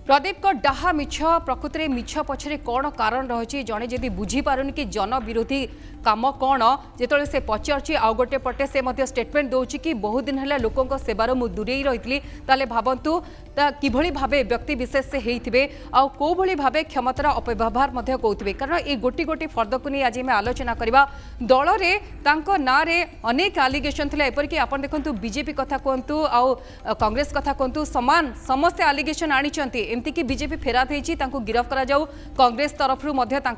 प्रदीप को डाहा मिछ प्रकृति में मिछ पछरे कौन कारण रही जड़े जदि बुझीपारुनि कि जन विरोधी काम कौन जो से पचार आउ गोटे पटे से स्टेटमेंट दौर कि बहुत दिन है लोकों सेवार मु दूरे रही भावतु किभली भावे व्यक्ति विशेष से होते आउ भली भावे क्षमतार अपव्यवहार कहते कारण ये गोटी गोटी फर्द को नहीं आज आलोचना करवा दल में ना अनेक आलिगेशन थे एपरिक आप देखो बीजेपी कथा कहतु आउ कांग्रेस कथा कहतु सामान समस्ते आलिगेशन आनी एमतीक बीजेपी फेरात होती गिरफ करा जाऊ कांग्रेस तरफ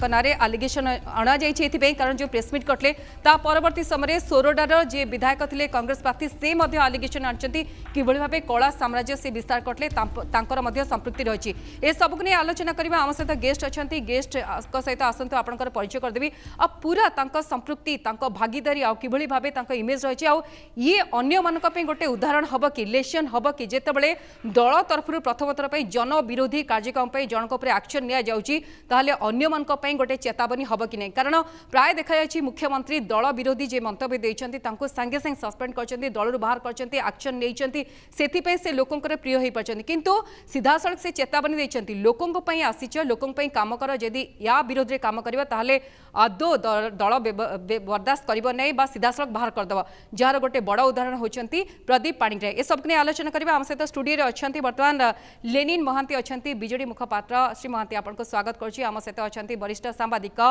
ना आलिगेशन अणा जाए कारण जो प्रेसमिट करते परवर्ती समय सोरडार जे विधायक थे कांग्रेस प्रार्थी से आलिगेशन आनी किभली भाव कला साम्राज्य से विस्तार करते संपृक्ति रही है सबको नहीं आलोचना करवा आम सहित गेस्ट अच्छा गेस्ट सहित आसतु आपंकर परिचय करदेवी आ पूरा संपृक्ति भागीदारी आउ किभली भाव इमेज रही ये अन्य मान गोटे उदाहरण हम कि लेसन हम कि जितेबाला दल तरफ प्रथम थर जन विरोधी कार्यक्रम जनक एक्शन निल अन्य मान गोटे चेतावनी हम कि नहीं कारण प्राय देखा मुख्यमंत्री दल विरोधी जे मंतव्य देते सांगे सांगे सस्पेंड कर दल बाहर कर एक्शन नहीं से लोकों प्रिय हो पार्टी किंतु सीधा सड़क से चेतावनी देते लोकों आसीच लोकों काम कर जदि या विरोध में काम करवा आदौ दल बर्दाश्त कर सीधा सड़क बाहर करदेव जार गोटे बड़ उदाहरण होती प्रदीप पाणिग्राही ये सब आलोचना करवा आम सहित स्टूडियो अच्छा बर्तमान लेनिन महांती अच्छा बीजेडी मुखपात्र श्री महांती आपको स्वागत करुच्ची आम सहित अच्छा वरिष्ठ सांबादिक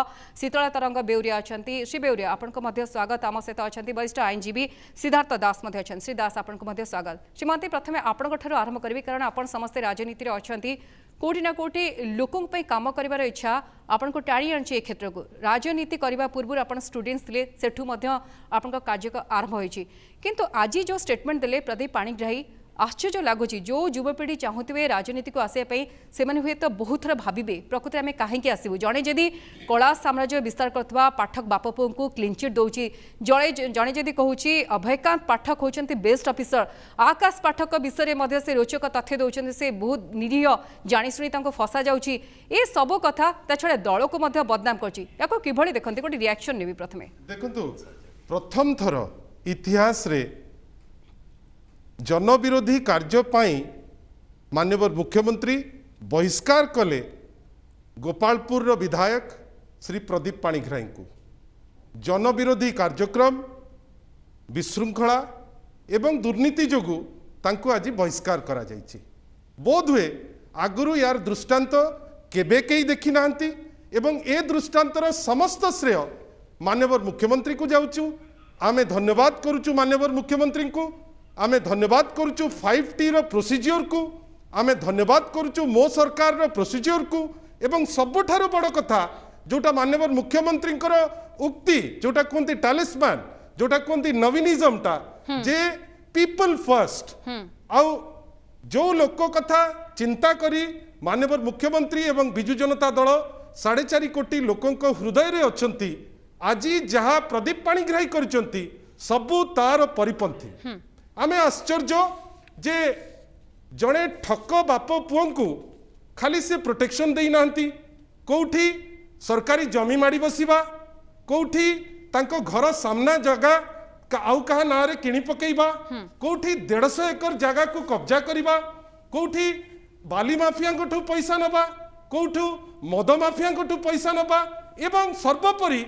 शीतला तरंग बेउरिया अच्छा श्री बेउरिया आपको स्वागत आम सहित अच्छा वरिष्ठ आईनजीवी सिद्धार्थ दास अच्छा श्री दास आपको स्वागत श्री महांती प्रथम आपंठ आरंभ करी कारण आप समस्ते राजनीति अच्छा कोटी ना कोटी लोकों काम कर इच्छा आपन को टाणी आनी ए क्षेत्र को राजनीति करने पूर्व आप स्टूडेंट्स थे सेठू आप कार्य आरंभ होती किंतु आज जो स्टेटमेंट देले प्रदीप पाणिग्राही आश्चर्य लगुच जो युवपीढ़ी चाहूे राजनीति को आसपा से हे तो बहुत थर भावे प्रकृति में कहीं आसबू जड़े जदि कला साम्राज्य विस्तार करथवा पाठक बापपु को क्लीनचिट दौची जड़े जदि कहूँ अभयकांत पाठक होती बेस्ट ऑफिसर आकाश पाठक विषय में से रोचक तथ्य दौरान से बहुत निरीह जाशुणी फसा जाऊँगी ये सब कथा ता छड़ा दल को बदनाम कर किभली देखते गोटे रिएक्शन नेबी प्रथम देखो प्रथम थर इतिहास रे जन विरोधी कार्यपाई माननीय मुख्यमंत्री बहिष्कार कले गोपालपुर विधायक श्री प्रदीप पाणिग्राही को जन विरोधी कार्यक्रम विशृंखला एवं दुर्नीति जोगु तांको आज बहिष्कार करा जायछि बोध हुए आगुरु यार दृष्टांत केबे कई देखि नांती एवं ए दृष्टांतर समस्त श्रेय माननीय मुख्यमंत्री को जाउछु आमे धन्यवाद करूछु माननीय मुख्यमंत्री को आमे धन्यवाद करुचु 5T रो प्रोसीजर को आमे धन्यवाद करुचु मो सरकार रो प्रोसीजर को एवं सबुठारु बड़ कथा जोटा माननीय मुख्यमंत्री उक्ति जोटा कहते टालिस्मान जोटा कहते नवीनिज्म टा जे पीपल फर्स्ट आउ जो लोक कथा चिंता करी माननीय मुख्यमंत्री एवं बिजु जनता दल 4.5 कोटी लोकों हृदय रे अछंती आज जहाँ प्रदीप पाणिग्राही करचंती सबु तार परिपंथी आमे आश्चर्य जे जड़े ठक बाप पुओं को खाली से प्रोटेक्शन दे नांती कोठी सरकारी जमी माड़ी बसिबा कोठी तांको घर सामना जगह आउ कहा ना रे किणी पकेइबा कोठी 150 एकर जगह को कब्जा करिबा कोठी बाली माफिया ठू पैसा नबा कोठू मद माफिया ठू पैसा नबा एवं सर्वोपरि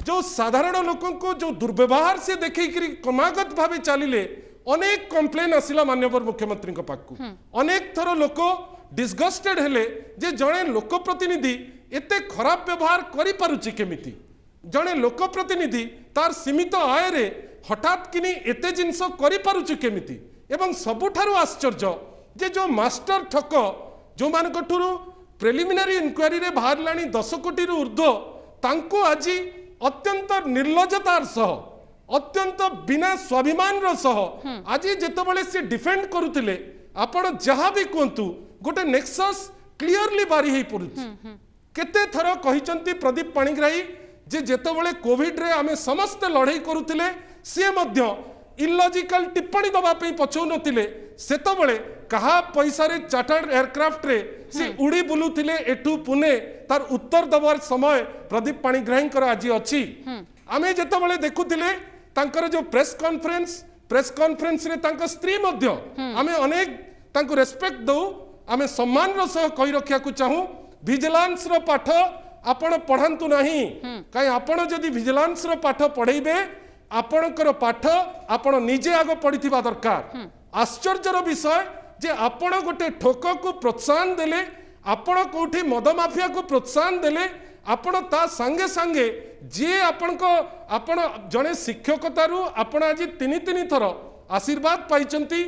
जो साधारण लोकों को जो दुर्व्यवहार से देखे क्रमागत भावे चलिले अनेक कंप्लेन आसिला माननीय मुख्यमंत्री पाखु अनेक थर लोक डिस्गस्टेड हेले जे जड़े लोक प्रतिनिधि एते खराब व्यवहार करि पारुची केमिति जड़े लोक प्रतिनिधि तार सीमित आय रे हठात किनी एते जिंस करि पारुची केमिति एवं सबुठारु आश्चर्य जे जो मास्टर ठक जो मानकठुरु प्रिलिमिनरी इंक्वायरी रे बाहर लानी 10 कोटी रु ऊर्ध्व तांको आज अत्यंत निर्लजतार सह अत्यंत बिना स्वाभिमान सह आज जितेबाला से डिफेंड करुले आपण जहाँ भी कहतु गोटे नेक्सस क्लियरली बारी हो पड़ू केते थर कहिचंती प्रदीप पाणिग्राही जे जेतेबाला कोविड रे आमे समस्त लड़ाई करुले सी मध्य इलॉजिकल टिप्पणी दबा पे पछौ नथिले सेतबेले कहा पैसा रे चार्टर्ड एयरक्राफ्ट रे से उड़ी बुलुथिले एठू पुणे तार उत्तर दबार समय प्रदीप पाणिग्राही आज अछि आमे जेतेबाला देखुथिले तांकर जो प्रेस कॉन्फ्रेंस रे तांका स्त्री मध्य आमे अनेक तांको रेस्पेक्ट दो आमे सम्मान सह कही रखा चाहूँ विजिलेंस रो पाठ आपण पढ़ातु नहीं कहीं आपण जदि विजिलेंस रो पाठ पढ़ेबे आपणकर पाठ आपण निजे आग पढ़िथिबा दरकार। आश्चर्यर विषय जे आपण गोटे ठोक को प्रोत्साहन देले आपण कोठी मद माफिया को प्रोत्साहन देले आपण ता संगे संगे जे आपण को आपण जने शिक्षकतारू आपण आज तीन थर आशीर्वाद पाइचंती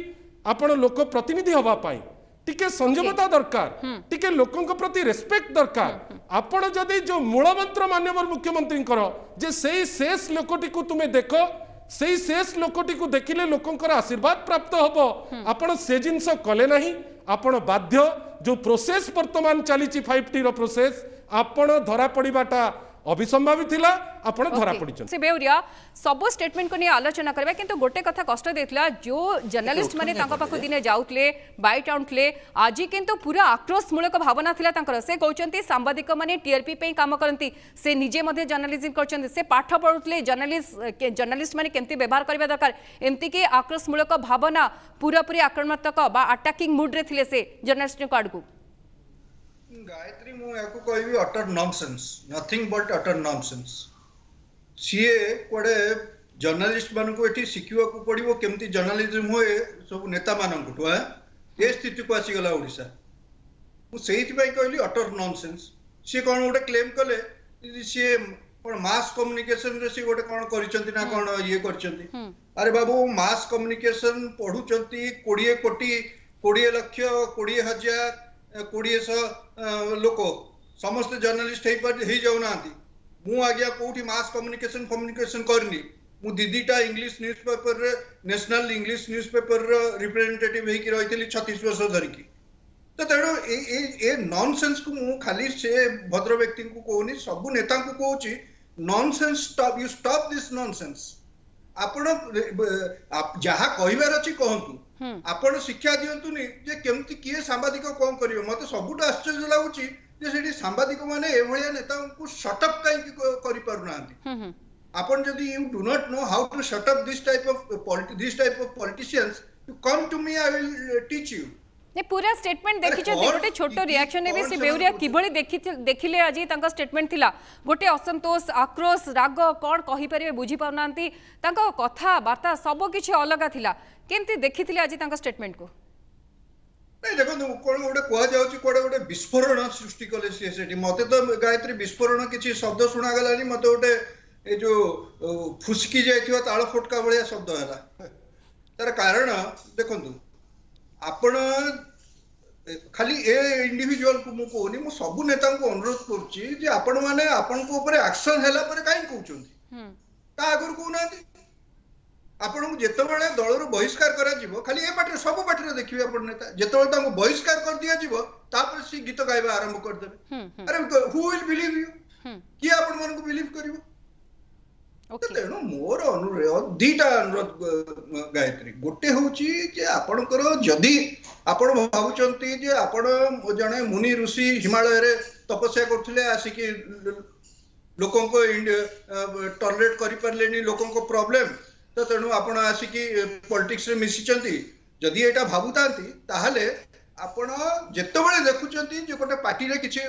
आपण लोक प्रतिनिधि हवा पाई टिके संयमता दरकार टिके लोकंक प्रति रेस्पेक्ट दरकार। आपण जदि जो मूल मंत्र माननीय मुख्यमंत्री जे सही शेष लोकटी को तुमे देख सही शेष लोकटी को देखिले लोकंकर आशीर्वाद प्राप्त हम आपण से जिनस कले नहीं आपण बाध्य जो प्रोसेस वर्तमान चली 5T रो प्रोसेस आपण धरा पड़ाटा अभिसंभावित थिला आपण धरा पड़िछन से बेउरिया सब स्टेटमेंट को नहीं आलोचना करबा किंतु गोटे कथा कष्ट देथिला जो जर्नलिस्ट माने तांका पाखु दिने जाउतले बाइट आउटले आज किंतु पूरा आक्रोशमूलक भावना थिला तांकर से कहउचंती सांबादिक माने टीआरपी पे काम करंती से निजे मध्ये जर्नलिज्म करचंती से पाठ पढुतले जर्नलिस्ट माने केमती व्यवहार करबा दरकार एमती कि आक्रोशमूलक भावना पूरा पूरी आक्रमणात्मक बा अटैकिंग मूड रे थिले से जर्नलिस्ट को आडकू गायत्री मु याकू कहबी utter nonsense nothing but utter nonsense CA कोडे जर्नलिस्ट मान को एठी सिखिवा को पड़िबो केमती जर्नलिज्म होए सब नेता मान को ए स्थिति को आसी गला ओडिसा मु सेहित पई कहली अटर नॉनसेंस सी कोन गोटे क्लेम कले सी कोन मास कम्युनिकेशन रे सी गोटे कोन करिसंती ना कोन ये करिसंती अरे बाबू मास कम्युनिकेशन पढुचंती 20 कोटी 20 लाख 20,000 20,000 लोक समस्त जर्नलिस्ट हो जाऊना मु आज्ञा कौटी मास कम्युनिकेशन करनी मु दीदीटा इंग्लिश न्यूज पेपर रे national English newspaper representative होइकी रहितली 36 वर्ष धरिकी तो तेणु ए नॉनसेंस को मु खाली से भद्र व्यक्ति को कहूनी सबु नेता को कहूची nonsense stop you stop this nonsense आपण जहाँ कहबार अच्छी कहतु आपण शिक्षा दिंतुनि जे केमती किए सांबादिक कौन करियो मते सबुठ आश्चर्य लागुची जे सेठी सांबादिक माने एभलिया नेता को शट अप काई करि पारु नांती आपण जदी you do not know how to shut up this type of politicians you come to me I will teach you ने पूरा स्टेटमेंट देखि छ गोटे छोटो रिएक्शन ने भी से बेउरिया किभली देखिले आज तांका स्टेटमेंट थिला गोटे असंतोष आक्रोश राग कोन कहि परिबे बुझी पाउनांती तांका कथा वार्ता सब किछि अलगा थिला केमती देखिथिले आज तांका स्टेटमेंट को नहीं देखो कोन गोटे कह जाउची कोडे गोटे विस्फोरण सृष्टि कले से मते तो गायत्री विस्फोरण किछि शब्द सुना गलानी मते गोटे ए जो फुसकी जायथिवा ताळ फटका भलिया शब्द हला तार कारण देखंतु आपण खाली ए इंडिविजुअल को मु कोनी मु सब नेता को अनुरोध करछि जे आपण माने आपण को ऊपर एक्शन हैला पर काई कहउछंती ता आगर को नाती आपण को जेतबेले दलर बहिष्कार करा जीवो खाली ए पाटे सब पाटे देखिबे आपण नेता जेतबेले ताको बहिष्कार कर दिया जीवो तापर सी गीत गाइबा आरंभ कर देबे अरे हु विल बिलीव यू कि आपण मन को बिलीव करिवो तेणु मोर अनुरोध दीटा अनुरोध गायत्री गोटे हूँ जे आपणकर जदि आपण भावुचंती जे आपण जने मुनि ऋषि हिमालय रे तपस्या करथिले आसिकी लोकों को टॉलरेट करि परलेनी लोकों को प्रॉब्लम तो तेणु आपण आसिकी पॉलिटिक्स रे मिसिचंती जदि एटा भाबुतांती ताहाले आपण जेतबेले देखुचंती जे गोटे पार्टी रे किछि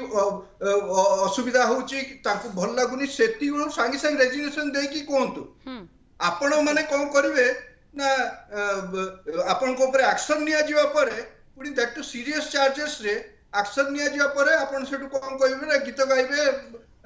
असुविधा होउची ताकू भल लागुनी सेती सांगे सांगे रेजिग्नेशन दे की कोंतु आपण माने कोन करिवे ना आपण को ऊपर एक्शन निया जिवा परे पुनी दैट टू सीरियस चार्जेस रे एक्शन निया जिवा परे आपण सेटु कोन कहिबे ना गीत गाइबे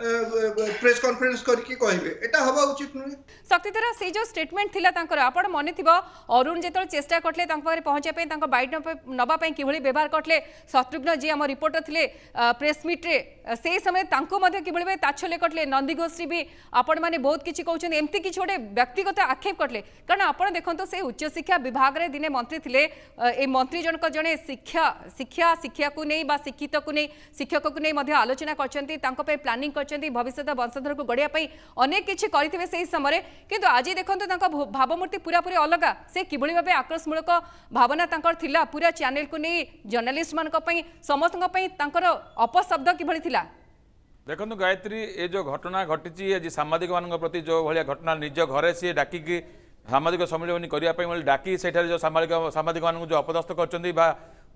प्रेस कॉन्फ्रेंस करके कहबे एटा हवा उचित नुहे शक्तिधर से जो स्टेटमेंट थिला तांकर आपण मने थिबो अरुण जेतल चेष्टा करथले तांक पारे पहुंचे पे तांक बाइट नबा पे किभली व्यवहार करथले शत्रुघ्न जी हम रिपोर्टर थिले प्रेस मीट रे से समय तांको मध्ये किभली बे ताछले करथले नंदी गोश्री भी आपण माने बहुत किछि कहउछन एम्ति किछि ओडे व्यक्तिगत आक्षेप करथले कारण आपण देखंतो से उच्च शिक्षा विभाग रे दिने मंत्री थिले ए मंत्री जनक जने शिक्षा को नै बा शिक्षित को नै शिक्षक को नै मध्ये आलोचना करचंती तांको पे प्लानिंग भविष्य वंशधर को गढ़िया अनेक किछि करिथिबे सेही समय किंतु आज देखंतु तांका भावमूर्ति पूरा पूरी अलग से किभली भाबे आक्रोशमूलक भावना तांकर थिला पूरा चैनल को नहीं जर्नलिस्ट मानक पई समस्त पई तांकर अपशब्द किभली थिला देखंतु गायत्री ए जो घटना घटिची आज सामाजिक मानक प्रति जो भलिया घटना निज घरे सी डाकी सामाजिक सम्मेलन करने डाकी से जो सामाजिक मान जो अपदस्थ कर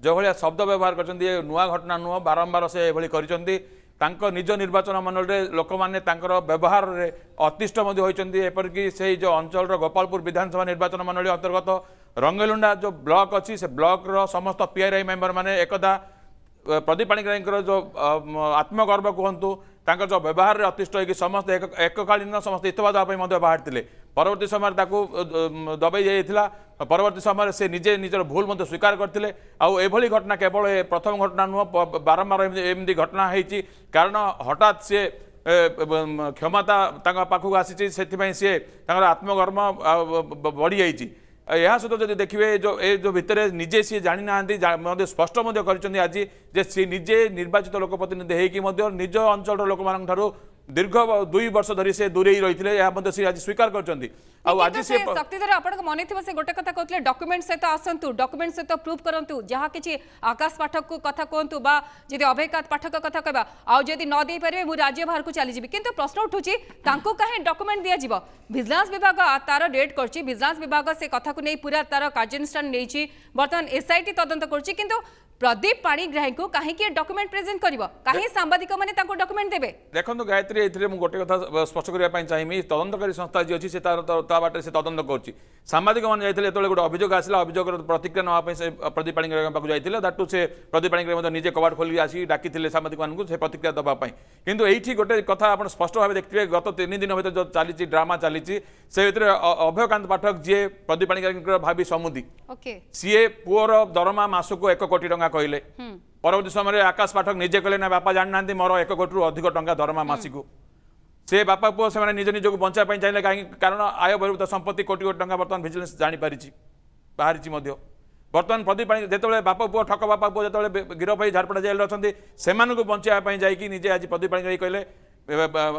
जो भाया शब्द व्यवहार करछन्ती नुआ घटना नुह बारंबार से एभली करछन्ती तांको निज निर्वाचन मंडल रे लोक माने तांकर व्यवहार रे अतिष्ठ मध्ये होइछन्ती एपरकी से जो अंचल रो गोपालपुर विधानसभा निर्वाचन मंडल अंतर्गत रंगेलुंडा जो ब्लॉक अच्छी से ब्लॉक रो समस्त पीआरआई मेंबर माने एकदा प्रदीप पाणिग्राही जो आत्मगर्व कहतु तांकर जो व्यवहार अतिष्ठ होगी समस्त एककालीन समस्त इस्तफा देवाई बाहर परवर्ती समय दबाई जाइए परवर्ती समय से निजे निजर भूल स्वीकार करते आउली घटना केवल प्रथम घटना नुह बारंबार एमती घटना होती कारण हठात से क्षमता पाखक आसी से आत्मगर्व बढ़ी जाइए यह सहित जब देखिए जो भितर निजे सी जानी ना स्पष्ट कर आज जे सी निजे निर्वाचित लोक प्रतिनिधि होकर निज अंचल लोक मान दीर्घ 2 वर्ष धरी से दूरे ही रही आज स्वीकार कर आज से शक्तिधर आपन मन थी से गोटे कथा कहते डॉक्यूमेंट सहित आसतु डॉक्यूमेंट सहित प्रूफ करंतु जहाँ किसी आकाश पाठक को कथा कहतु बा जदि अभयकांत पाठक कथा कहबा आउ जदि न दे पारे मु राज्य बाहर को चली जिबी किंतु प्रश्न उठुची तांको काहे डॉक्यूमेंट दिया जिवो विजिलेंस विभाग तार रेड करछि विजिलेंस विभाग से कथा को नहीं पूरा तार कार्यानुष्ठान नैछि वर्तमान एसआईटी तदंत करछि किंतु प्रदीप पाणिग्राही को कहीं डॉक्यूमेंट प्रेजेंट करिवो कहीं सांबादिक माने ताको डॉक्यूमेंट देबे देखंतु गायत्री एथिरे मु गोटे कथा स्पष्ट करिया पई चाहिमी तदंतकारी संस्था जे अछि से ता बाटे से तदंत करछि सांबादिक माने जाइथिले एतले गोटे अभियोग आसिला अभियोग प्रतिक्रिया नवा पई से प्रदीप पाणिग्राही पाखु जाइथिले दाटू से प्रदीप पाणिग्राही मध्ये निजे कबाड़ खोली आसी डाकिथिले सांबादिक मानकु से प्रतिक्रिया दबा पई किंतु एठी गोटे कथा आपण स्पष्ट भाबे देखथिबे गत 3 दिन भीतर जो चालीछि ड्रामा चालीछि से भितर अभयकांत पाठक जे प्रदीप पाणिग्राही भाबी समुदी ओके सीए पुअर दरमा मासको 1 कोटी टंका कहले परवर्ती समय आकाश पाठक निजे कहले ना बापा जान नांती मोर 1 कोटी अधिक टंका दरमा मासिक से बापा पुओ से निज निज को बंचा चाहिए कहीं कारण आय बहिर्भूत संपत्ति कोटी कोटी टंका बर्तमान विजिलेंस जानीपारी बाहरी बर्तमान प्रदीप पाणी जो बाप पुओ ठक बापा पुओ जो गिरफ हो झारपड़ा जेल अच्छे से बचाई जाकि निजे आज प्रदीप पाणिग्राही कहले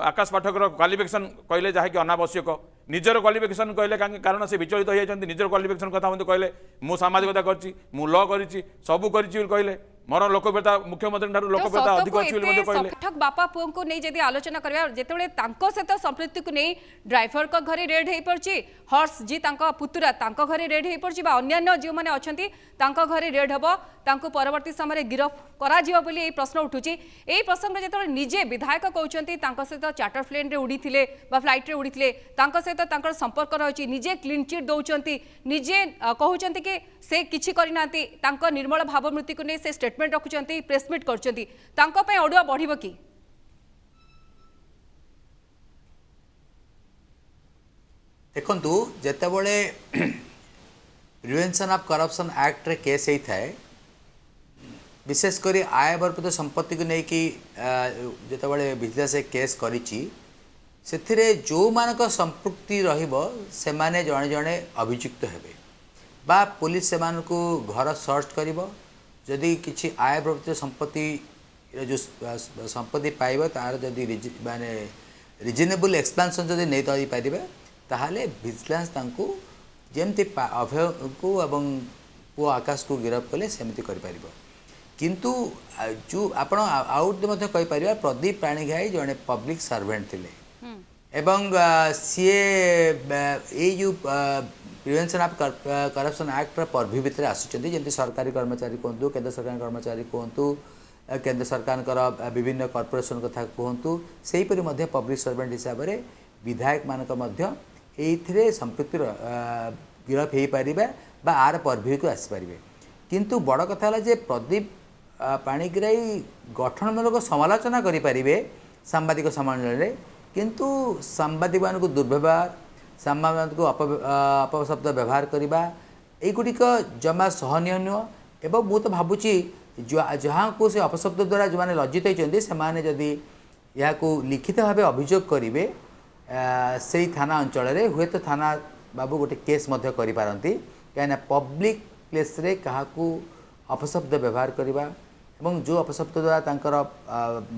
आकाश पाठकर क्वालिफिकेशन कहले जहाँकि अनावश्यक निजर क्वालिफिकेशन कहले कारण से विचलित हो निजर क्वालिफिकेशन कथा कहले मु सामाजिकता करछि मु लॉ करिछि सबु करिछि कहले मोर लोकप्रियता मुख्यमंत्री ठारू लोकप्रियता अधिक अछि बोली कहले पाठक बापा पुओ को नहीं जदि आलोचना करबा जेतेबेले तांको सहित संपृक्ति को नहीं ड्राइवर को घरे रेड हे परछि हर्ष जी तांको पुतुरा तांको घरे रेड हे परछि बा अन्य जो माने अछंती तांको घरे रेड हबो तांको परवर्ती समय गिरफ करा जिवो बोली ए प्रश्न उठुछि ए प्रसंग जेतेबेले निजे विधायक कहउछंती तांको सहित चार्टर प्लेन रे उड़ीथिले बा फ्लाइट रे उड़ीथिले तांको सहित तांकर संपर्क रहछि निजे क्लीन चिट दउछंती निजे कहउछंती कि से किछि करिनांती तांको निर्मल भावमृत्यु को नहीं से स्टेटमेंट रखुचंती प्रेसमिट करचंती तांको पे अडुआ बढ़िबो की देखंतु जेतेबेले प्रिवेंशन ऑफ करप्शन एक्ट रे केस होता है विशेष करी आय बहिर्भूत संपत्ति को लेकिन जेतेबेले विजिलेंस केस करिछि सेथिरे जो मानक संपृक्ति रहिबो से माने जणे जणे अभियुक्त हेबे बा पुलिस से मानकु घर सर्च करिवो जदि किछि आय बहिर्भूत संपत्ति जो संपत्ति पाइबो तार जदि माने रिजनेबल एक्सपेंशन जदि नै तई पारिबे ताहाले विजिलेंस तांकु जेमति अभय को एवं पुओ आकाश को गिरफ कले सेमति करि पारिबो किंतु जो आपण आउट मध्य कहि पारिबा प्रदीप पाणिग्राही जने पब्लिक सर्वेंट थिले एवं सीए ए जो prevention of corruption act purview भितर आसुचंती जेमति सरकारी कर्मचारी कहतु केंद्र सरकार कर्मचारी कहतु केंद्र सरकार विभिन्न कॉर्पोरेशन कथा कहतु से ही परि पब्लिक सर्वेंट हिसाब से विधायक मानक मध्य एथिरे संपृक्ति गिरफ हो पारिबा बा आर पर्व्यू को आसी पारिबे किंतु बड़ कथा है जे प्रदीप पाणिग्राही गठनमूलक समालोचना करि पारिबे सांबादिक सम्मेलन रे किंतु सांबादिक मानक दुर्व्यवहार सांबादिक को अपशब्द व्यवहार करवा युड़िक जमा सहनीय नुह एवं मु तो भावुची जहाँ को से अपशब्द द्वारा जो मैंने लज्जित होती से जदि या लिखित भाव अभियोग करेंगे से थाना अंचल हुए तो थाना बाबू गोटे केस करिपारंती कहीं पब्लिक प्लेस रे क्या अपशब्द व्यवहार करवा एवं जो अपशब्द द्वारा तांकर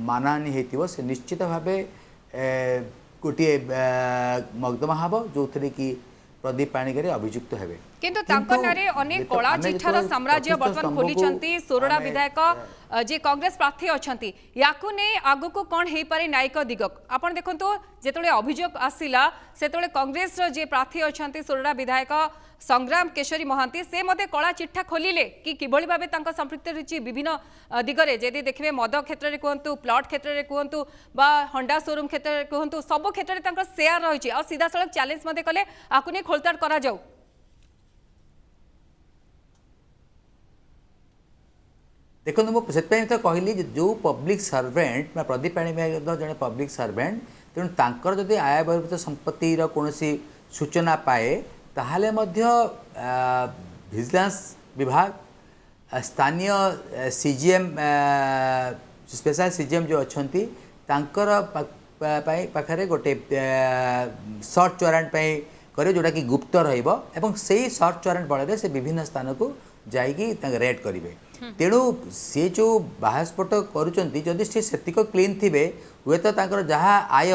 मानहानि होती से निश्चित भाव गोटे मकदमा हम जो थे कि प्रदीप पाणिग्राही अभियुक्त हेबे किंतु तांको नारे अनेक कला चिठार साम्राज्य वर्तमान खोली सोरडा विधायक जे कांग्रेस प्रार्थी अछंती याकु ने आगु को कोन हे पारे न्यायिक दिगक आपण देखंतो जेतोले अभियोग आसिला सेतोले कांग्रेस जे प्रार्थी अछंती सोरडा विधायक संग्राम केशरी महांती से मते कला चिट्ठा खोलिले कि किभଳି भाबे तांका संपृक्त रही विभिन्न दिगरे जदि देखिए मद क्षेत्र में कहतु प्लट क्षेत्र में कहतु बा हंडा शोरूम क्षेत्र में कहतु सब क्षेत्र में सेयार रही और सीधा सड़क चैलेंज कले आपको नहीं खोलताड़ करा जाऊ। देखो मुझे तो कहली जो पब्लिक सर्वेंट प्रदीप पाणिग्राही जड़े पब्लिक सर्वेंट तेणु तांकर जदि आय बहिर्भूत संपत्तिर कौन सूचना पाए ताहले विजिलेंस विभाग स्थानीय सीजीएम स्पेशल सीजीएम जो अच्छा तांकर पाखरे गोटे सर्च वारंट करे जोटा कि गुप्त रही से सर्च वारंट बल से विभिन्न स्थान को जाइकी रेड करेंगे। तेणु सी जो बाहस्फोट करुँच सी सेतिक क्लीन थे हुए तो जहाँ आय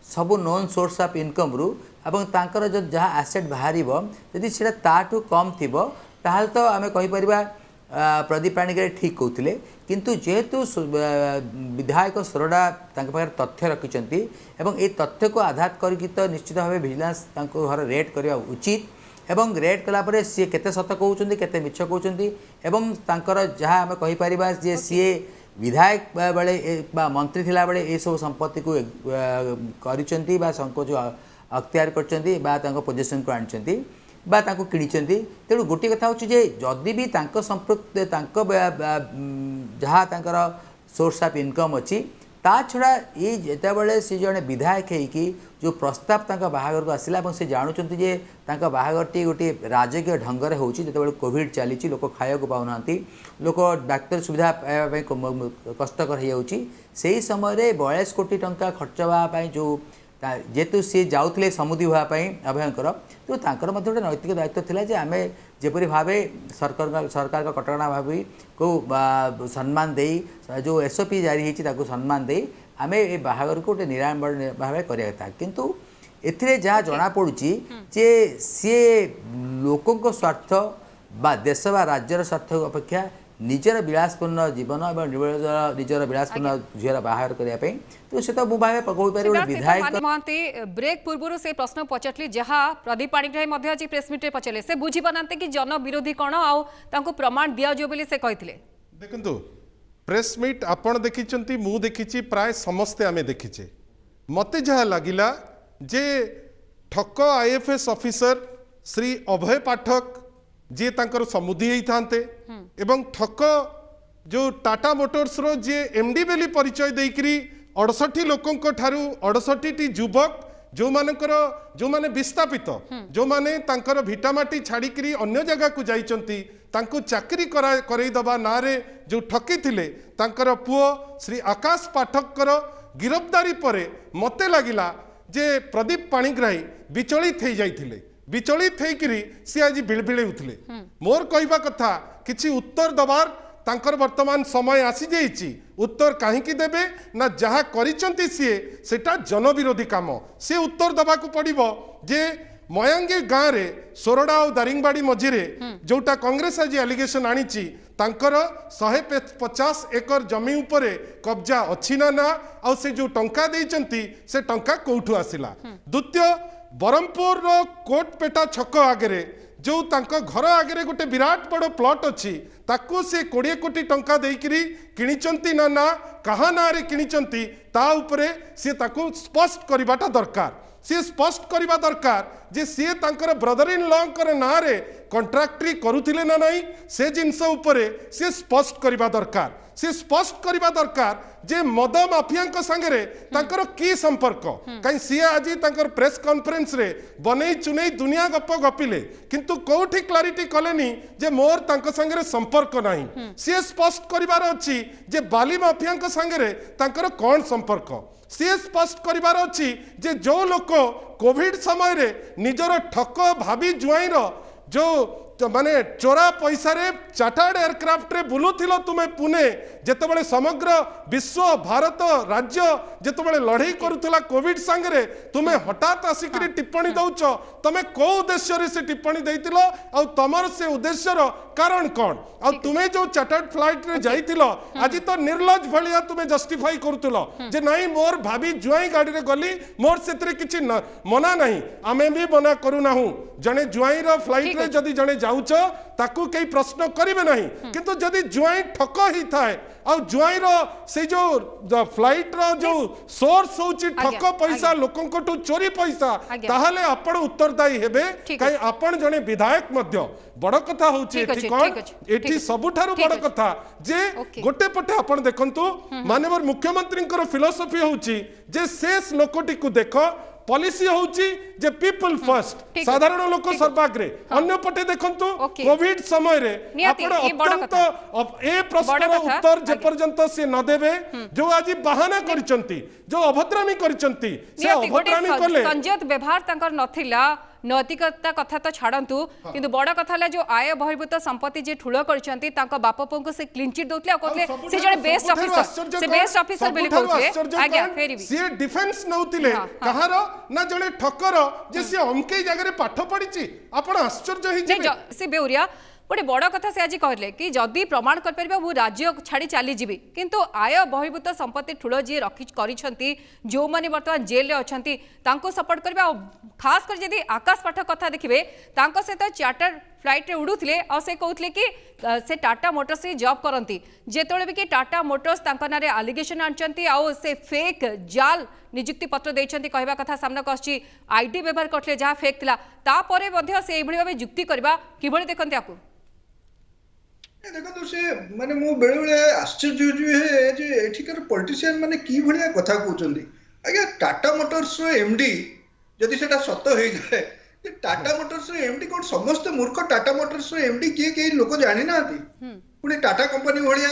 सबू नोन सोर्स ऑफ इनकम रु एवं तांकर जो जहाँ एसेट बाहर जदि से ताठू कम थी ताहले तो आम कहीपर प्रदीप पाणिग्राही ठीक कहते किंतु जेहेतु विधायक सोरडा पाखे तथ्य रखिंट एवं ये तथ्य को आधार करके तो निश्चित भाव विजिलेंस घर रेड करवा उचित एवं रेड कलापर सी केते सत कहते केते मिछ कहते एवं तांकर जहाँ आम कहीपर जे सी विधायक बेले मंत्री थिला बेले ये सब संपत्ति को करिसेंती बा जो अख्तियार करचंती बा तांको पोजीशन को आनचंती बा तांको किणिचंती। तेणु गोटे कथा होची जे जदि भी तांको संपृक्त तांको जहाँ तांकर सोर्स ऑफ इनकम अच्छी ता छड़ा ये जेतेबेले से जड़े विधायक है जो प्रस्ताव तांका बाहागर को आसिला से जानुचंती जे तांका बाहागरटी गोटे राजकीय ढंगरे होची जेतेबेले कोविड चली लोक खाया को पाउना लोक डाक्तर सुविधा पाइबा कष्टकर हो जाउची सेही समय 42 कोटी टंका खर्च होगापाई जो जेहेतु सी जाऊे समुद्री होगापाई अभयंकर तो तांकर मध्य गोटे नैतिक दायित्व थिला जे आमे जेपरी भावे सरकार का कटकणा भावी को सम्मान दे जो एसओपी जारी होती सम्मान दे आमे ए बाहागर को गोटे निराडंबर भाव करिया था किंतु एथिरे जहाँ जना पड़ुची जे सी लोकों स्वार्थ बा देश बा राज्यर स्वार्थ अपेक्षा निजर विलासपूर्ण जीवन और निजर विलासपूर्ण झीर बाहर करने तो से तो मुझे कहीपर विधायक महांती ब्रेक पूर्व से प्रश्न पचारि जहाँ प्रदीप पाणिग्राही आज प्रेसमिट्रे पचारे से बुझी पाना कि जन विरोधी कौन आउ प्रमाण दिज्व से कहते देखु प्रेसमिट आपण देखी मु देखी प्राय समस्ते आमे देखीचे मते जहाँ लगिला जे ठक आईएफएस ऑफिसर श्री अभय पाठक जी तांकर समुदी होते एवं ठक जो टाटा मोटर्स रो जे एमडी बेली परिचय देकरी 68 लोकों ठारू 68 युवक जो माने विस्थापित जो माने तांकर भिटामाटी छाड़िकी अन्य जगह को जाइचंती तांको चाकरी करई दबा नारे जो ठकी थिले तांकर पुओ श्री आकाश पाठकर गिरफ्तारी परे मते लागिला जे प्रदीप पाणिग्राही विचलित हो जाइथिले विचलित होकर सी आज बिलबिले उठले मोर कहवा कथा किसी उत्तर दबार तांकर वर्तमान समय आसी जाइए उत्तर कहीं देवे ना जहाँ करिचंती सेटा जनविरोधी काम सी उत्तर दबा को पड़िबो जे मयांगी गाँव में सोरडा और दारिंगबाड़ी मझिरे जोटा कांग्रेस आज एलिगेशन आनी तांकर 150 एकर जमी उपरे कब्जा अच्छी ना आ से जो टंका देइचंती से टंका कोठू आसिला। द्वितीय बरमपुर रो कोटपेटा छक आगे जो तांको घर आगे गोटे विराट बड़ प्लॉट अच्छी ताकू से 20 कोटी टंका देकरी किनिचंती ना कहा ना रे किनिचंती ता उपरे से ताकू स्पष्ट करिबाटा दरकार सी स्पष्ट करवा दरकार जे सी तांकर ब्रदर इन लॉ कर ना रे कॉन्ट्रैक्टरी करुथिले ना नहीं से जिनस उपरे सी स्पष्ट करवा दरकार सी स्पष्ट करवा दरकार जे मद माफिया संगे तांकर की संपर्क कहीं सी आज तांकर प्रेस कॉन्फ्रेंस रे बनै चुनै दुनिया गप गपिले किंतु कोठी क्लारिटी कलेनी जे मोर तांकर संगे संपर्क नहीं सी स्पष्ट करिवार अछि जे बाली माफिया संगे तांकर कौन संपर्क सी स्पष्ट करिवार अछि जे जो लोक कोविड समय रे निजर ठक भाभी जुआईर जो माने चोरा पैसा रे चार्टर्ड एयरक्राफ्ट रे बुलुथिलो तुमे पुणे जेतेबेले समग्र विश्व भारत राज्य जेतेबेले लड़ाई करुथला कोविड संगे तुमे हठात आसिकरी टिप्पणी दउछ तमे को उद्देश्य रे से टिप्पणी देइतिलो आ तमर से उद्देश्य रो कारण कोन आ तुमे जो चार्टर्ड फ्लाइट रे जाइतिलो आज तो निर्लज भलिया तुमे जस्टिफाई करुथलो जे नहीं मोर भाभी जुआई गाड़ी रे गली मोर सेतरे किछि मना नहीं आमे भी मना करू नाहू जने जुआई रो फ्लाइट रे जदी जने जाउछ ताकू कई प्रश्न करिवे नहीं किंतु जदी जुआई ठक ही थाए आ जुआई रो से जो फ्लाइट रो जो सोर्स होची ठक पैसा लोकन को टू चोरी पैसा ताहले आपण उत्तरदायी हेबे कई आपण जने विधायक मध्य बड़ कथा होची एठी कोन एठी सबुठारु बड़ कथा जे गोटे पटे आपण देखंतु माननीय मुख्यमंत्री फिलोसफी होची जे शेष लोकटी को देखो पॉलिसी होची जे पीपल फर्स्ट साधारण लोक सर्वाग्रे अन्य पटे देखंतु कोविड समय रे आपण अत्यंत ए प्रश्नर उत्तर जे पर्यंत से न देबे जो आज बहाना करिसंती जो अभद्रामी करिसंती से अभद्रामी कले संजत व्यवहार तंकर नथिला नैतिकता कथा तो छाड़ू किंतु बड़ कथा जो आय बहिर्भूत संपत्ति जे ठूल करछंती तांको बाप पुओ से क्लीन चिट दोतले आ कहले से जने बेस्ट ऑफिसर से बेस्ट ऑफिसर बिल कहउथे आज्ञा फेरी से डिफेंस नउतिले कहार ना जने ठक्कर जे से अमके जगह रे पाठ पढिची आपण आश्चर्य हि जे से बेउरिया गोटे बड़ कथा से आज कहले कि जदि प्रमाण कर परिबा वो राज्य छाड़ी चली जीवी किंतु आय बहिर्भूत संपत्ति ठूल जी रखी करिसंती जो माने वर्तमान जेल रे अछंती तांको सपोर्ट करबा खास कर जदि आकाश पाठक कथा देखिबे तांको से तो चार्टर फ्लाइट रे उडुथिले और से कहउथले कि से टाटा मोटर्स रे जॉब करंती जेतोले भी कि टाटा मोटर्स तांका नारे एलिगेशन आनचंती आ से फेक जाल नियुक्ति पत्र देइछंती कहबा कथा सामना कछि आईडी व्यवहार करथले जहा फेक थिला ता परे मध्ये से एभଳି भाबे युक्ति करबा किभଳି देखंती आपको देखो से माने मु बेले बेले आश्चर्य है जे एठिकर पॉलिटिशियन माने की भलिया कथा कहउचंदी आगे टाटा मोटर्स रो एमडी जदि सेटा सत्य होई जाय टाटा मोटर्स रो एमडी कोन समस्त मूर्ख टाटा मोटर्स रो एमडी के लोक जानि नाती पुनी टाटा कंपनी भलिया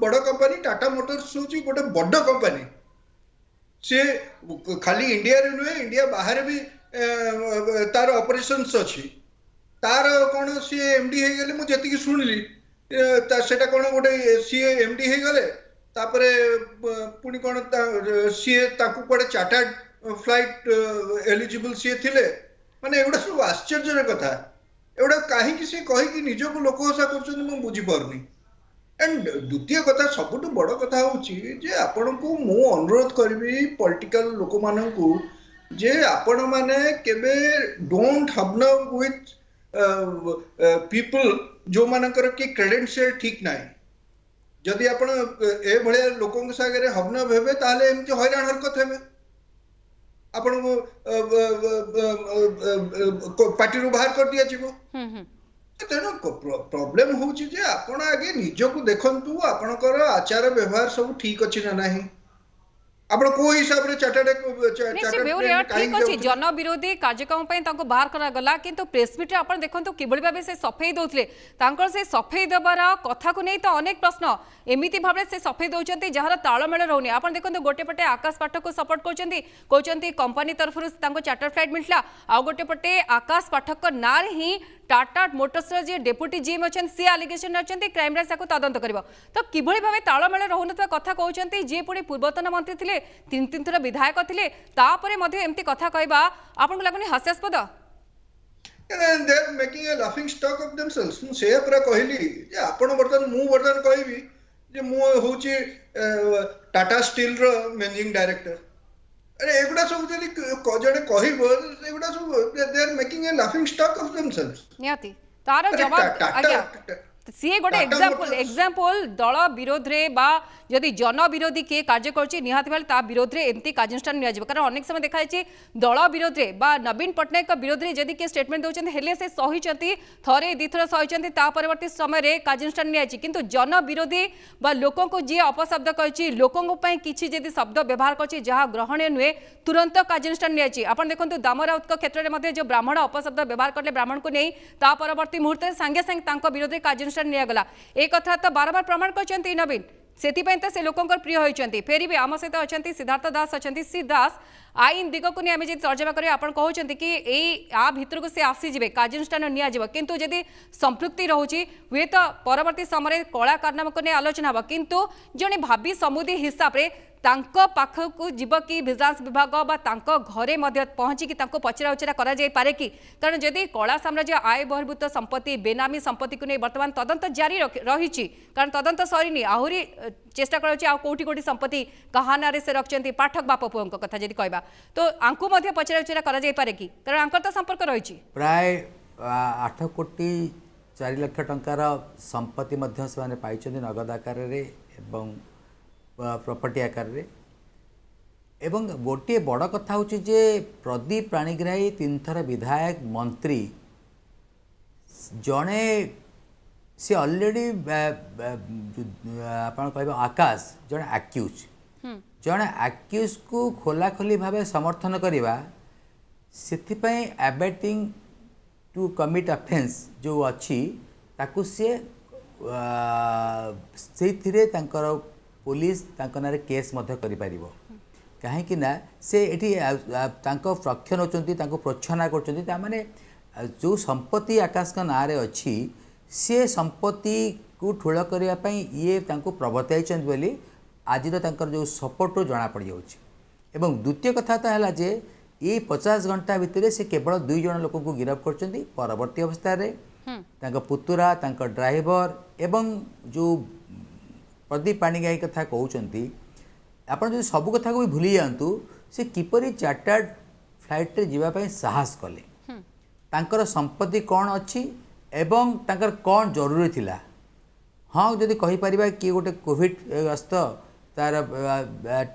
बड़ कंपनी टाटा मोटर्स होची गोटे बड़ कंपनी से खाली इंडिया रे नुहे इंडिया बाहर भी तार ऑपरेशंस अछि तार कोन सी एमडी हे गेले मु जति की सुनली सेटा कोन गोटे सी एमडी हे गेले तापरे पुनी कोन सी ताकू कोडे चार्टर्ड फ्लाइट एलिजिबल सी थिले माने एगुडा सब आश्चर्य कथा एगुडा काहे कि से कहि कि निजो को लोक हसा करछन मु बुझी परनी एंड द्वितीय कथा सबुठ बड़ कथा होची जे आपण को मु अनुरोध करबी पॉलिटिकल लोक मानन को जे आपण माने केबे डोंट हबन विथ पीपल जो मानकर कि क्रेडेंशियल ठीक नाही जदि आपण ए भलिया लोकन सागरे हबन भेबे ताले एमति हैरान हरकत हेबे आपण को पार्टी रो बाहर कर दिया जीवो तेणु प्रॉब्लम होची जे आपण आगे निजको देखंतु आपणकर आचार व्यवहार सब ठीक अछि ना नाही आपण को हिसाब रे ठीक अछि जन विरोधी कार्यक्रम पय तांको बाहर करा गला किंतु प्रेस मीट रे आपण देखंतु किबळी भाबे से सफेई दोथले तांकर से सफेई दबार कथा को नै तो अनेक प्रश्न एमिति भाबे से सफेई दोचंती जहार ताळमेळ रहउनी आपण देखंतु गोटे पटे आकाश पाठक को सपोर्ट करचंती कहचंती कंपनी तरफ रु तांको चार्टर फ्लाइट मिलला आ गोटे पटे आकाश पाठक को नार ही टाटा मोटर्स जे डेप्यूटी जीएम अछन सी एलिगेशन अछंती क्राइम ब्रांच को तदंत करबो तो किभଳି भाबे ताळमेळ रहउनथवा कथा कहचंती जे पुणी पूर्वतन मंत्री थिले तीन थर विधायक थिले तापरे मध्ये एमती कथा कहबा आपन लागुनी हास्यास्पद and they are making a laughing stock of themselves मु से पूरा कहली जे आपण वर्तमान कहबी जे मु होची टाटा स्टील रो मैनेजिंग डायरेक्टर अरे एगुडा सब जदी जने कहबो एगुडा सब they are making a laughing stock of themselves नियति तार जवाब आज्ञा सी गोटे एग्जांपल दल विरोध रे बा यदि जन विरोधी किए कार्य करछि निहाती भाल ता विरोध रे एमती कार्यानुष्ठान निया जिवो कारण अनेक समय देखाइ छि दल विरोध रे बा नवीन पटनायक विरोध रे यदि के स्टेटमेंट दोचन हेले से सहिचंती थरे दिथर सहिचंती ता परवर्ती समय रे कार्यानुष्ठान निया छि किंतु जन विरोधी बा लोकों को जे अपशब्द कहछि लोकों को पय किछि यदि शब्द व्यवहार करछि जहा ग्रहणीय नुहे तुरंत कार्यानुष्ठान निया छि आपण देखंतु दामराउत को क्षेत्र रे मध्ये जो ब्राह्मण अपशब्द व्यवहार करले ब्राह्मण को नै ता परवर्ती मुहूर्त संगे संग तांको विरोध रे कार्यानुष्ठान निया गला ए कथा तो बार बार प्रमाण करचंती नवीन सेति तो से लोकंकर प्रिय होइचंती फेरी भी आम सहित अच्छा सिद्धार्थ दास अच्छा सी दास आईन दिग को नहीं आम जी तर्जमा करें आप कहते कि या भितर को सी आसीजे कार्यानुष्ठान निजी किंतु जदि संपृक्ति रोचे हुए तो परवर्ती समय कला कारनामा को नहीं आलोचना हम किंतु जड़े भावी समुदी हिसाब से पाखक जीव कि विजिलेंस विभाग घरे पहुंची पचरा उचरा करे कि कारण जदि कला साम्राज्य आय बहिर्भूत संपत्ति बेनामी संपत्ति को नहीं बर्तमान तदंत जारी रही कारण तदंत सरीनी आहरी चेष्टा करोटी कोटी संपत्ति कहा ना से रखिंट पाठक बाप पुओं कथा जदि कहबा तो आंकु पचरा उचरा करे कि कारण आंकर तो संपर्क रही प्राय 8 कोटी 4 लाख टंकार संपत्ति से पाई नगद आकार प्रॉपर्टी आकार रे एवं गोटे बड़ कथा हूँ जे प्रदीप पाणिग्राही 3 थर विधायक मंत्री जड़े सी अलरेडी आप आकाश जड़े आक्यूज जड़े आक्यूज को खोलाखोली भाव समर्थन करवा से एबेटिंग टू कमिट अफेन्स जो अच्छी ताकू सी से पुलिस नारे केस कहीं से प्रख्य नौ प्रोत्साहन कर जो संपत्ति आकाश का ना अच्छी सी संपत्ति को ठूल करने ये प्रवर्ताई बोली आज जो सपोर्ट जना पड़ जाऊँ द्वितीय कथा तो है जे ये 50 घंटा भितर से केवल 2 जन लोक को गिरफ्त कर परवर्ती अवस्था पुतुरा ड्राइवर एवं जो प्रदीप पाणिग्राही कथा कहते आप जो सब कथा को भी भूली जातु से किपरि चार्टर्ड फ्लाइट रे जीवाई साहस कले तांकर संपत्ति कौन अच्छी एवं तांकर कौन जरूरी थिला हाँ जदि कहीपर कि गोटे कोविड ग्रस्त तार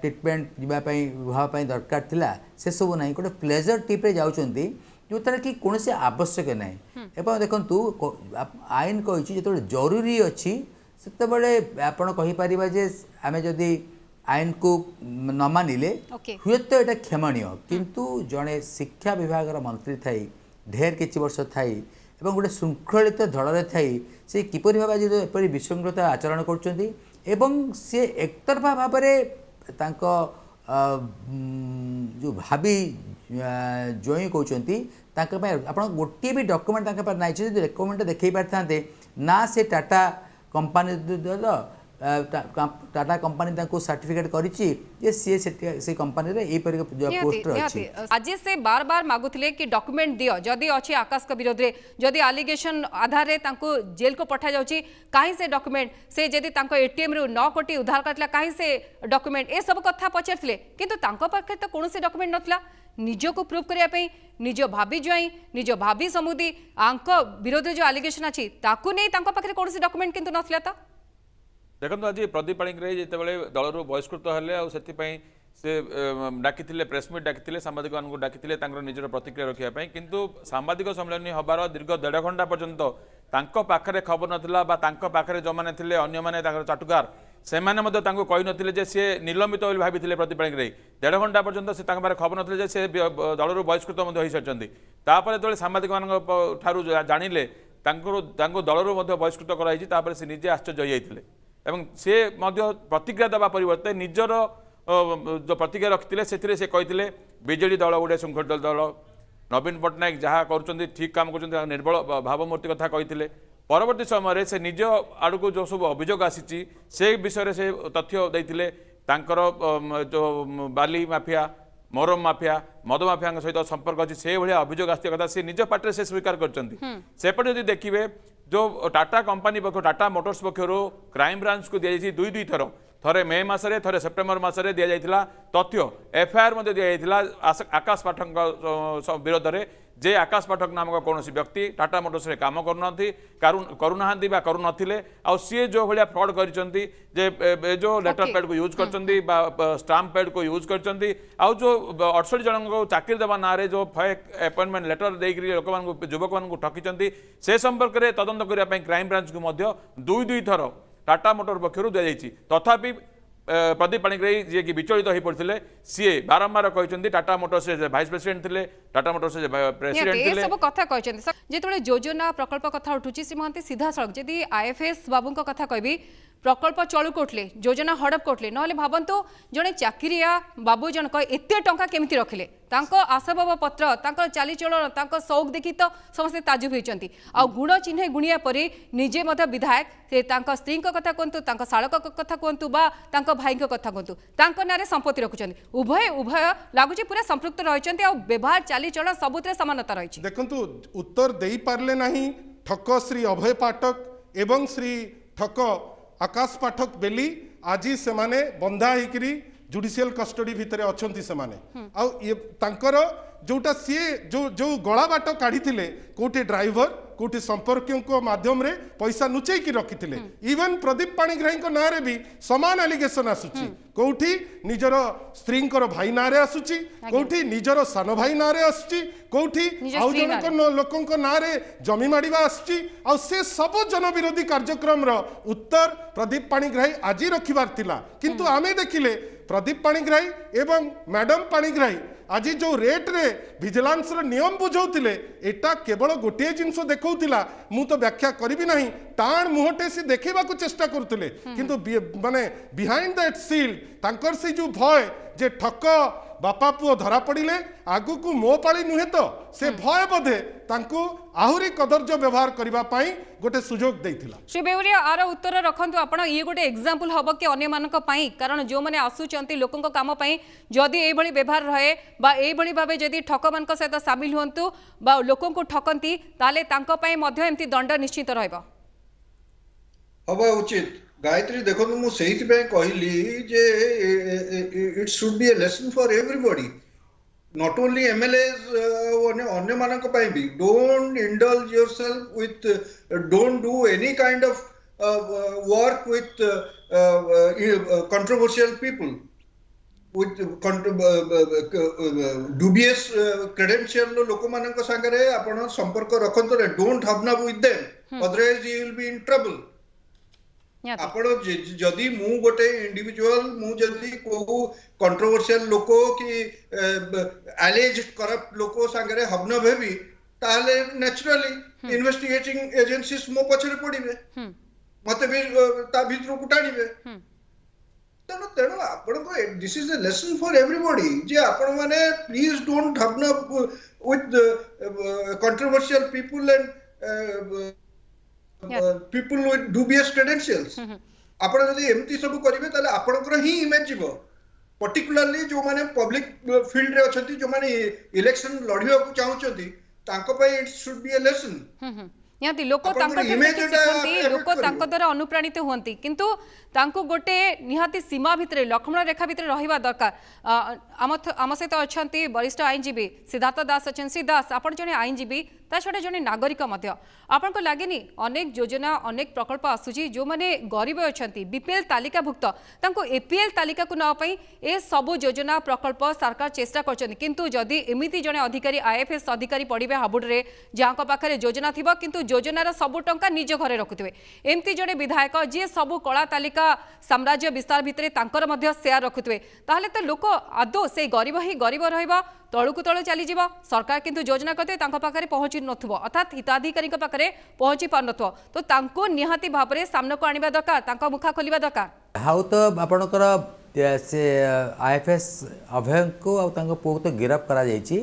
ट्रिटमेंट जीवाई दरकार थिला से सब ना गोटे प्लेजर ट्रिप रे जाउछंती जो तार कि कौन से आवश्यक ना एवं देखु आईन कही जो जरूरी अच्छी से आपड़ कहीपर जे आम जदि आईन को न मानिले हुए तो यहाँ क्षमणीय किंतु जड़े शिक्षा विभाग मंत्री थी ढेर किछि वर्ष थी एवं गोटे श्रृंखलित दल थी से किपरि भाव एपरी विसंगत आचरण कर सी एकतरफा भाव जो भाभी जोई कहते आप गोटे भी डॉक्यूमेंट ना रेकमेंड देखई पारि ना से Tata company Tata company certificate करी से कंपनी रे ए पोस्ट अच्छी आज से बार बार मागुले कि डॉक्यूमेंट दियो जदि अच्छी आकाश का विरोध में जदि आलिगेशन आधार रे जेल को पठा जाउची कहीं से डॉक्यूमेंट से जदि एटीएम रु 9 कोटी उद्धार करथिला कहीं से डॉक्यूमेंट ए सब कथा पचारथिले किंतु तांको पाखे तो कौन से डॉक्यूमेंट नथिला निज को प्रूव करने निज भाभी ज्वाई निज भाभी समुदी आंक विरोध जो आलिगेशन अच्छी ताकू नहीं तांको पाखे कौन से डॉक्यूमेंट किंतु नथिला तो देखो आज प्रदीप पाणिग्राही जितेबाला दलर बहिष्कृत हेले से डाकी प्रेसमिट डाकी सांबादिक मान डाकी निजर प्रतिक्रिया रखापी किंतु सांबादिक सम्मेलन हबार दीर्घ 1.5 घंटा पर्यंत पाखे खबर नाला पाखे जो मैंने थे अन्य चाटुकार से कही सी निलंबित भावी प्रदीप पाणिग्राही 1.5 घंटा पर्यंत से खबर ना से दलर बहिष्कृत हो सारी जो सांबादिक मान जानिले दलर बहिष्कृत कराई से निजे आश्चर्य होते एवं से प्रतिक्रिया देवा परिवर्ते निजर जो प्रतिक्रिया रखिते से कहते बीजेडी दल गोटे शृंखलित दल नवीन पट्टनायक जहाँ कर ठीक काम कर निर्बल भावमूर्ति कथा कहते परवर्ती समय से निज आड़क जो सब अभियोग आसी से विषय से तथ्य देते जो बाली माफिया मोरम माफिया मद माफिया सहित संपर्क अच्छी से भाया अभियोग आसा कथा से निज पार्टी से स्वीकार करपटे जब देखिए जो टाटा कंपनी पक्ष टाटा मोटर्स पक्षर क्राइम ब्रांच को दी जाइए 2 थर थे मे मसरे थे सेप्टेम्बर मसरे दि जाइए तथ्य एफआईआर दि जाइए आकाश पाठक विरोध में जे आकाश पाठक नामक कौन व्यक्ति टाटा मोटर्स रे काम करूना सी जो भाया फ्रॉड कर जो लेटर पैड को यूज कर स्टाम्प पैड को यूज कर जो 68 जन को चाकरी देवा ना जो फेक अपॉइंटमेंट लेटर देकर लोक युवक मान ठकी से संपर्क में तदंत करने क्राइम ब्रांच को 2 थर टाटा मोटर पक्षर दी जाइए तथापि प्रदीप पाणिग्राही जी की विचलित हो पड़ते सी बारंबार कहते टाटा मोटर्स भाइस प्रेसिडेंट थे टाटा मोटर्स प्रेसिडेंट सब कथा कहते जो योजना प्रकल्प कथा उठुची श्री महांती सीधा सड़क जदि आईएफएस बाबू कथा कहबी प्रकल्प चलू करते योजना हड़प करते ना भावतु जड़े चाकरिया बाबू जनक एत टंका केमी रखिले आसबाब पत्र चालीचलन सौक देखी तो समस्ते ताजुब होती आ गुण चिन्ह गुणिया परी निजे विधायक से स्त्री कथा कहतु शाड़क कथा कहतु भाई कथा कहतु ना संपत्ति रखुच्च उभय उभय लगुच पूरा संपृक्त रही व्यवहार चालीचलन सबुत समानता रही। देखंतु उत्तर दे पारले नहीं ठक श्री अभय पाठक एवं श्री ठक आकाश पाठक बेली आज से माने बंधा होकरी जुडिशियल कस्टडी भितर अच्छी से माने जोटा सी जो गला बाट काढ़ी कोटे ड्राइवर कोटे संपर्क माध्यम रे पैसा लुचेकी रखी इवन प्रदीप पाणिग्राही ना रे भी समान एलिगेशन आसुची कोठी निजर स्त्री भाई ना रे आसुची कोठी निजर सान भाई ना रे आसुची कोठी आउ जनक लोकंक ना रे जमी माडिबा आसुची आ से सब जन विरोधी कार्यक्रम रो उत्तर प्रदीप पाणिग्राही आज रखिबार थिला किंतु आमे देखिले प्रदीप पाणिग्राही एवं मैडम पाणिग्राही आज जो रेट रे विजिलेंस रो नियम बुझौतिले एटा केवल गोटे जिनस देखौतिला मु तो व्याख्या करबी नाही टाण मुहटे से देखैबा को चेष्टा करथुले किंतु माने बिहाइंड दैट सील तांकर से जो भय जे ठक बापा पुओ धरा पड़िले आगु को मो पाली नुहे तो से भय बोधे तांको आहुरी कदर्य व्यवहार करबा पाई गोटे सुजोग देइथिला। श्री बेउरिया आर उत्तर रखंतु आपण ये गोटे एग्जांपल हबो कि अन्य मानक पाई कारण जो माने आसुचंती लोकंक काम पाई जदी एई भली व्यवहार रहे बा एई भली भाबे जदी ठक मानक सहित शामिल होंतु बा लोकंक ठकंती ताले तांको पाई मध्ये एम्ति दंड निश्चित रहइबो हबा उचित। गायत्री देखो मु सेहित पे कहली जे it should be a lesson for everybody not only MLAs अन्य मानक पाई भी don't indulge yourself with don't do any kind of work with controversial people with dubious credential लोक मानक संगरे आपण संपर्क रखंतो डोंट हबना with them otherwise you will be in trouble. आपण जदि मु गोटे इंडिविजुअल मु जदि को कंट्रोवर्शियल लोक कि एलिज्ड करप्ट लोक संगरे हबन भेबी ताले नेचुरली इन्वेस्टिगेटिंग एजेंसीज मो पछरे पड़िबे मते भी ता भितर को टाणीबे तेणु तेणु आपण को this is a lesson for everybody जे आपण माने प्लीज डोंट हबन with controversial people and people with dubious credentials आपण जदि एमती सब करिवे ताले आपनकर ही इमेज जीवो पर्टिकुलरली जो माने पब्लिक फील्ड रे अछंती जो माने इलेक्शन लढिबा को चाहुचंती तांको पय it should be a lesson निहाती लोक लोक द्वारा अनुप्राणित होती किंतु तांको गोटे निहाती सीमा भितर लक्ष्मण रेखा भितर रहिबा दरकार आम सहित अच्छा वरिष्ठ आईनजीवी सिद्धार्थ दास अच्छा श्री दास आप जड़े आईनजीवी ता छड़ा जड़े नागरिक आपण को लगे अनेक योजना अनेक प्रकल्प आसूची जो मैंने गरीब अच्छा बीपीएल तालिकाभुक्त तांको एपीएल तालिका को नापाई ए सबु योजना प्रकल्प सरकार चेष्टा कर किंतु जदि एमिति जड़े अधिकारी आईएफएस अधिकारी पड़े हाबुड्रे जहाँ पाखे योजना थी किंतु योजनार सबु टंका निज घरे रखुवे एमती जड़े विधायक जी सबु कला तालिका साम्राज्य विस्तार भितर तांकर मध्य शेयर रखुवे ताहले तो लोक आदौ से गरीब ही गरीब रहिबा तळुकु तळ चली जीवा सरकार किंतु योजना करते तांको पाखरे पहुंची नथुबो अर्थात हिताधिकारी पाखरे पहुंची पार नथुबो तो तांको निहाती भाबरे सामना को आनिबा दरकार तांको मुखा खोलिबा दरकार हाउ तो आपणकर से आईएफएस अभय को आ तांको पो तो गिरफ्त करा जायछि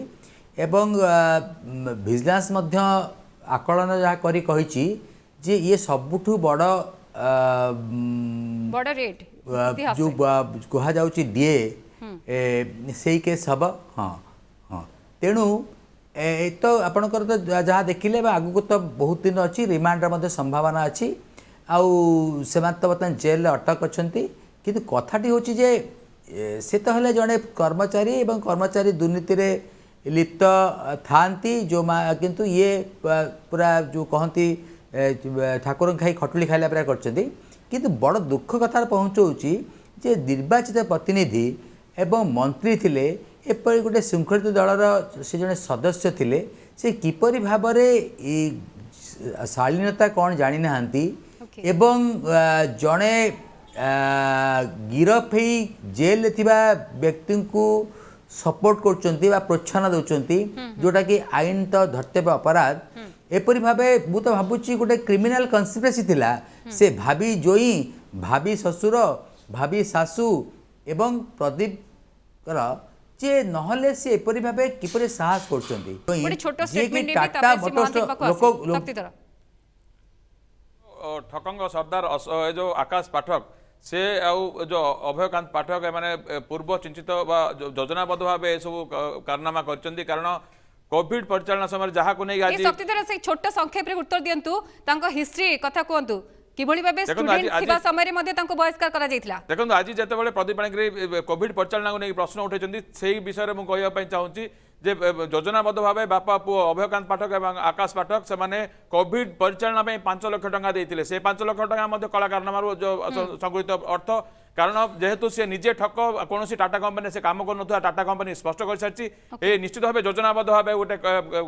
एवं विजिलेंस मध्य आकलन जहाँ करी कहिछि जे ये सबुठु बड़ बड़ रेट जो कहा जाउछि डीए से केस हम हाँ हाँ तेणु तो आपणकर तो जहाँ देखिले आगु तो बहुत दिन अच्छी रिमांडर संभावना अच्छी आउ से तो बर्तमान जेल अटक अच्छा किंतु कथाटी हूँ जे से तो है जड़े कर्मचारी एवं कर्मचारी दुर्नीति रे लिप्त थांती जो किंतु ये पूरा जो कहती ठाकुर खाई खटुली खाइला पूरा कर बड़ दुख कथार पहुँचाऊँगी जे निर्वाचित प्रतिनिधि एवं मंत्री थिले एपरि गोटे शृंखलित दलर से जड़े सदस्य थिले से किपरि भाव में शालीनता कौन जानी ना एवं जड़े गिरफ ही जेल थिबा व्यक्ति को सपोर्ट कर प्रोत्साहन दौरान जोटा कि आईन तो धर्तव्य अपराध एपरि भाव मु तो भावुची गोटे क्रिमिनाल कन्स्पिरेसी थिला से भाभी जोई भाभी ससुर भाभी सासू एवं प्रदीप जे नहले से एपरी भाबे किपरि साहस करछन्ती ଗୋଟେ ଛୋଟ जे कि statement ନେବି, टाटा ତାପରେ ସେ ମୋଟର୍ସ ମହାନ୍ତିଙ୍କ ପାଖକୁ ଆସିବି। लोक ଶକ୍ତିଧର ठकंग सरदार ए जो आकाश पाठक से आउ जो अभयकांत पाठक एमाने पूर्व चिंतित बा योजनाबद्ध भाव सब कारनामा करछन्ती कारण कोविड परिचालन समय जहाँ को नहीं ये आज शक्तिधर से छोट संक्षेप रे उत्तर दियंतु तांको हिस्ट्री कथा कहंतु किभଳି भाबे देखंतु स्टूडेंट आज- थिबा समय रे मध्ये तांको बहिष्कार करा जायतिला। देखो आज जिते प्रदीप पाणिग्राही कोविड परिचालन को नहीं प्रश्न उठाई से विषय में मुझे चाहूँगी जे योजनाबद्ध भाव बापा पुओ अभयकांत पाठक और आकाश पाठक से कोविड परिचालन 5 लाख टंका देते से 5 लाख टंका कलाकारनामार जो संगृहित अर्थ कारण जेहेतु सी निजे ठक कौन टाटा कंपनी से काम कर टाटा कंपनी स्पष्ट कर सारी ये निश्चित भाव योजनाबद्ध भाव गोटे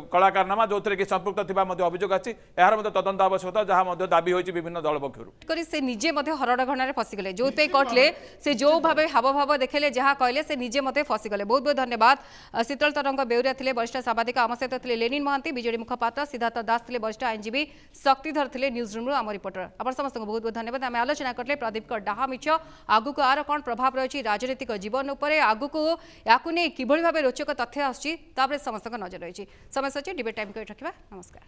कलाकारनामा जो कि संपृक्त थी अभियोग अच्छी यार तदंत आवश्यकता जहाँ दाबी होती विभिन्न दल पक्ष करी से निजे मध्ये हरड़ घणारे फसीगले जो पे कटले से जो भावे हाव भाव देखेले जहाँ कहले से निजे मध्ये फसीगले। बहुत बहुत धन्यवाद। शीतल तरंग बेउरिया थिले वरिष्ठ साम्बादिक आम सहित थिले लेनिन महांती बिजेडी मुखपात्र सिद्धार्थ दास थिले वरिष्ठ आईनजीवी शक्तिधर थिले न्यूज रूम आम रिपोर्टर आप समस्त बहुत बहुत धन्यवाद। आम आलोचना करले प्रदीप डाहा मिछ आगु को आर कौन प्रभाव रही राजनीतिक जीवन उपर आगु को याकु नहीं किभଳି भाबे रोचक तथ्य आछि तापर समस्त नजर रही समय सचिव डिबेट टाइम को रखिबा। नमस्कार।